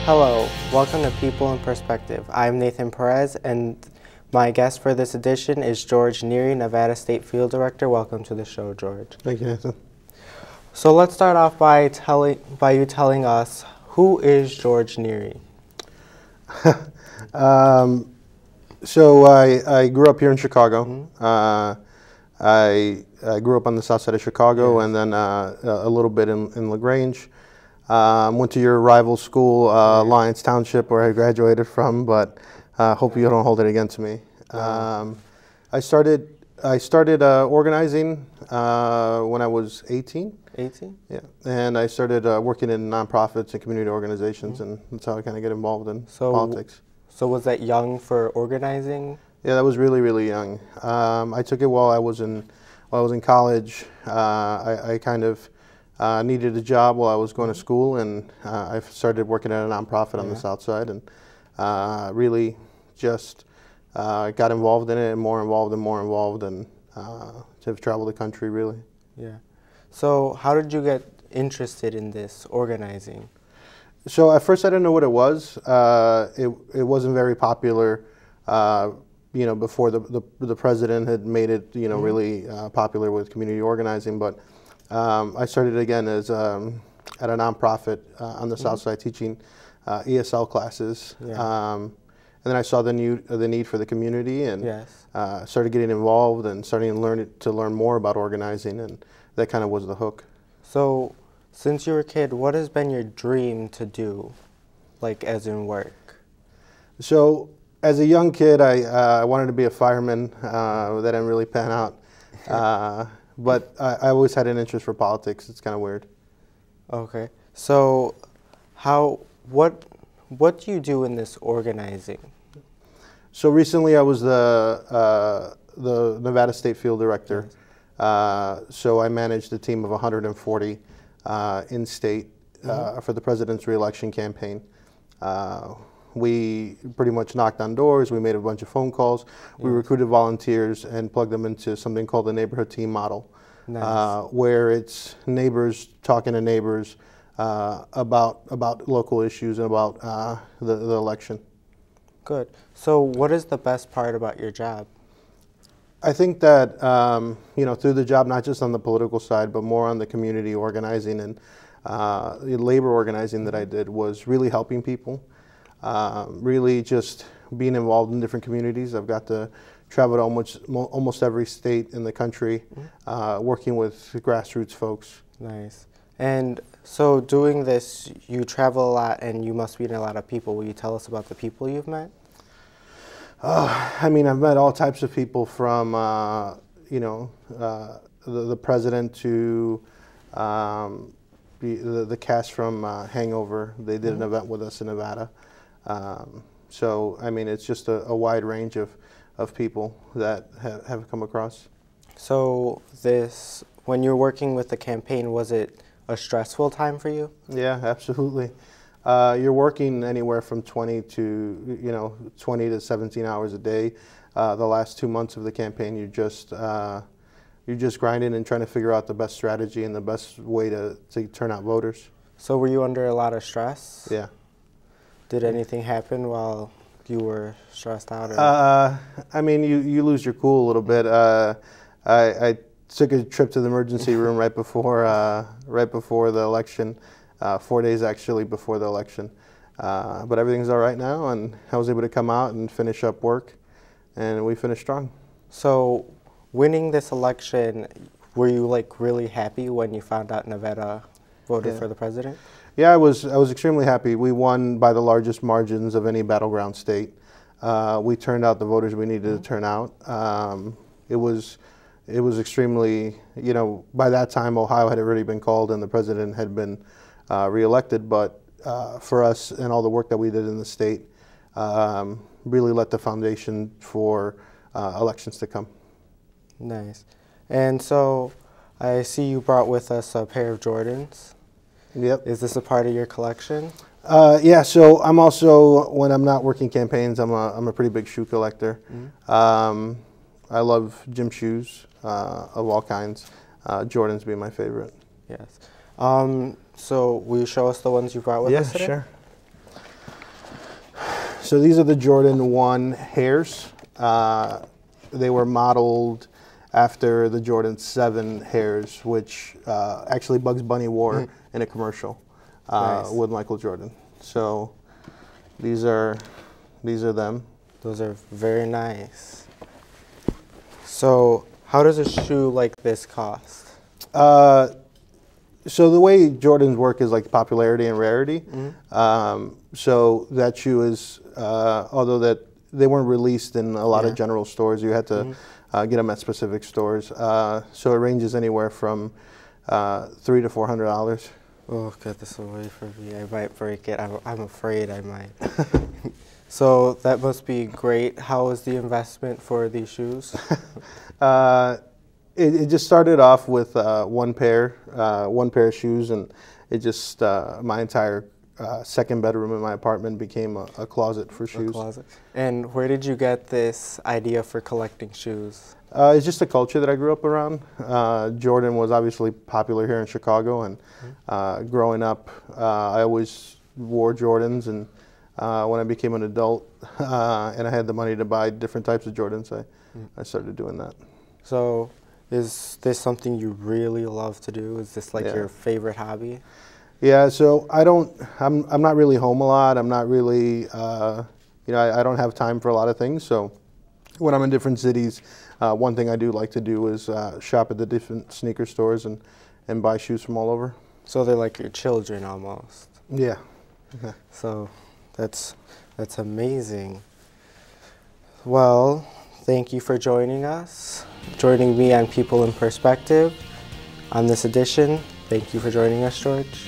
Hello, welcome to People in Perspective. I'm Nathan Perez, and my guest for this edition is Jorge Neri, Nevada State Field Director. Welcome to the show, George. Thank you, Nathan. So let's start off by you telling us, who is Jorge Neri? So I grew up here in Chicago. Mm-hmm. I grew up on the south side of Chicago, yes. And then a little bit in LaGrange. Went to your rival school, Lyons Township, where I graduated from, but hope you don't hold it against me. I started organizing when I was 18. 18? Yeah, and I started working in nonprofits and community organizations, and that's how I kind of get involved in politics. So was that young for organizing? Yeah, that was really, really young. I took it while I was in college. I kind of needed a job while I was going to school, and I started working at a nonprofit on the south side, and really just got involved in it, and more involved, and have traveled the country, really. Yeah. So how did you get interested in this organizing? So at first I didn't know what it was. It wasn't very popular, before the president had made it, really popular with community organizing, but I started again as at a nonprofit on the south side teaching ESL classes, and then I saw the need for the community, and started getting involved and starting to learn more about organizing, and that kind of was the hook. So, since you were a kid, what has been your dream to do, like as in work? So, as a young kid, I wanted to be a fireman. That didn't really pan out. But I always had an interest for politics. It's kind of weird. Okay. So, what do you do in this organizing? So recently, I was the Nevada State Field Director. Yes. So I managed a team of 140 in state for the president's re-election campaign. We pretty much knocked on doors. We made a bunch of phone calls. We recruited volunteers and plugged them into something called the neighborhood team model, where it's neighbors talking to neighbors about local issues and about the election. Good. So what is the best part about your job? I think that, through the job, not just on the political side, but more on the community organizing and the labor organizing that I did, was really helping people. Really just being involved in different communities. I've got to travel to almost every state in the country, working with grassroots folks. Nice. And so doing this, you travel a lot and you must meet a lot of people. Will you tell us about the people you've met? I mean, I've met all types of people, from the president to the cast from Hangover. They did an event with us in Nevada. So, I mean, it's just a wide range of people that have come across. So when you're working with the campaign, was it a stressful time for you? Yeah, absolutely. You're working anywhere from 20 to 17 hours a day. The last 2 months of the campaign, you're just grinding and trying to figure out the best strategy and the best way to turn out voters. So were you under a lot of stress? Yeah. Did anything happen while you were stressed out? I mean, you lose your cool a little bit. I took a trip to the emergency room right before the election. 4 days actually before the election, but everything's all right now, and I was able to come out and finish up work, and we finished strong. So, winning this election, were you like really happy when you found out Nevada voted for the president? Yeah, I was extremely happy. We won by the largest margins of any battleground state. We turned out the voters we needed to turn out. It was extremely, by that time Ohio had already been called and the president had been re-elected, but for us and all the work that we did in the state really let the foundation for elections to come. Nice. And so I see you brought with us a pair of Jordans. Yep. Is this a part of your collection? Yeah, so I'm also, when I'm not working campaigns, I'm a pretty big shoe collector. I love gym shoes of all kinds. Jordans being my favorite. Yes. So will you show us the ones you brought with us today? Yeah, sure. So these are the Jordan 1 hairs. They were modeled after the Jordan 7 hairs, which actually Bugs Bunny wore in a commercial Nice. with Michael Jordan. So these are them. Those are very nice. So how does a shoe like this cost? So the way Jordans work is like popularity and rarity. So that shoe is, although that they weren't released in a lot of general stores, you had to get them at specific stores. So it ranges anywhere from $300 to $400. Oh, get this away from me. I might break it. I'm afraid I might. So that must be great. How was the investment for these shoes? It just started off with one pair of shoes, and it just my entire second bedroom in my apartment became a closet for shoes. A closet. And where did you get this idea for collecting shoes? It's just a culture that I grew up around. Jordan was obviously popular here in Chicago, and growing up, I always wore Jordans. And when I became an adult and I had the money to buy different types of Jordans, I started doing that. So is this something you really love to do? Is this like your favorite hobby? Yeah, so I'm not really home a lot. I'm not really, I don't have time for a lot of things. So when I'm in different cities, one thing I do like to do is shop at the different sneaker stores and buy shoes from all over. So they're like your children almost. Yeah. So that's amazing. Well, thank you for joining us, joining me on People in Perspective on this edition. Thank you for joining us, George.